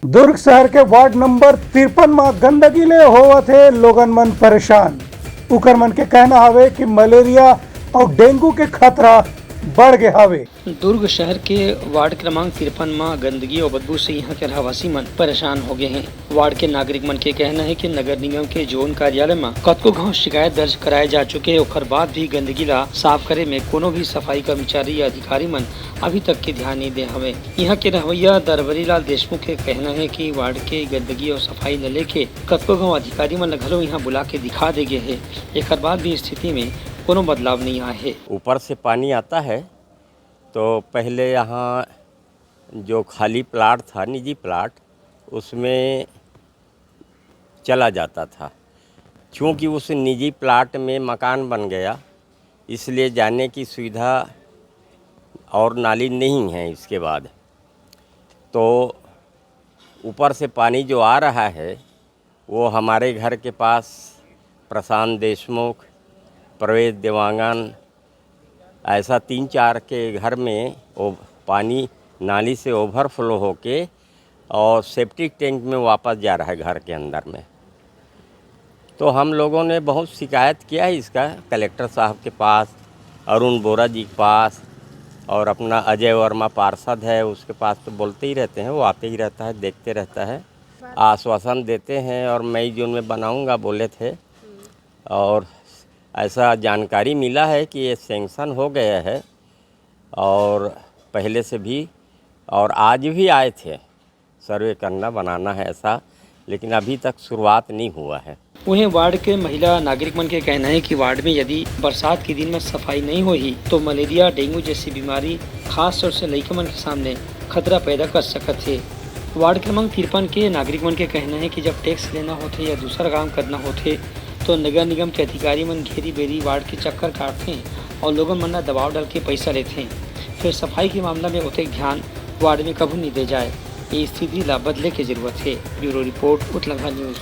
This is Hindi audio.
दुर्ग शहर के वार्ड नंबर 53 में गंदगी ले होवत है लोगन मन परेशान। उकर मन के कहना हवे कि मलेरिया और डेंगू के खतरा बढ़ गए हवे। दुर्ग शहर के वार्ड क्रमांक 53 में गंदगी और बदबू से यहाँ के रहवासी मन परेशान हो गए हैं। वार्ड के नागरिक मन के कहना है कि नगर निगम के जोन कार्यालय में कतको गाँव शिकायत दर्ज कराए जा चुके हैं। ओकर बाद भी गंदगी ला साफ करे में कोनो भी सफाई कर्मचारी या अधिकारी मन अभी तक के ध्यान नहीं दे हवे। यहाँ के रहवैया दरबरी लाल देशमुख के कहना है कि वार्ड के गंदगी और सफाई न लेके कतको गाँव अधिकारी मन घलो यहाँ बुला के दिखा दे गए है। एक बाद भी स्थिति में कोनो बदलाव नहीं आया है। ऊपर से पानी आता है तो पहले यहाँ जो खाली प्लाट था, निजी प्लाट, उसमें चला जाता था। क्योंकि उस निजी प्लाट में मकान बन गया, इसलिए जाने की सुविधा और नाली नहीं है। इसके बाद तो ऊपर से पानी जो आ रहा है वो हमारे घर के पास प्रशांत देशमुख, प्रवेश देवांगन, ऐसा 3-4 के घर में वो पानी नाली से ओवरफ्लो होके और सेप्टिक टैंक में वापस जा रहा है घर के अंदर में। तो हम लोगों ने बहुत शिकायत किया है इसका कलेक्टर साहब के पास, अरुण बोरा जी के पास, और अपना अजय वर्मा पार्षद है उसके पास। तो बोलते ही रहते हैं, वो आते ही रहता है, देखते रहता है, आश्वासन देते हैं और मई जून में बनाऊंगा बोले थे। और ऐसा जानकारी मिला है कि ये सैंक्शन हो गया है और पहले से भी, और आज भी आए थे सर्वे करना, बनाना है ऐसा, लेकिन अभी तक शुरुआत नहीं हुआ है। वहीं वार्ड के महिला नागरिक मन के कहना है कि वार्ड में यदि बरसात के दिन में सफाई नहीं होगी तो मलेरिया, डेंगू जैसी बीमारी खास तौर से लड़के मन के सामने खतरा पैदा कर सकते है। वार्ड क्रमांक 53 के नागरिक मन के कहना है कि जब टैक्स लेना होते या दूसरा काम करना होते तो नगर निगम के अधिकारी मन घेरी बेरी वार्ड के चक्कर काटते हैं और लोगों मन दबाव डाल के पैसा लेते हैं। फिर सफाई के मामला में उतने ध्यान वार्ड में कभी नहीं दे जाए। ये स्थिति ला बदले की जरूरत है। ब्यूरो रिपोर्ट, उत्तलंघा न्यूज़।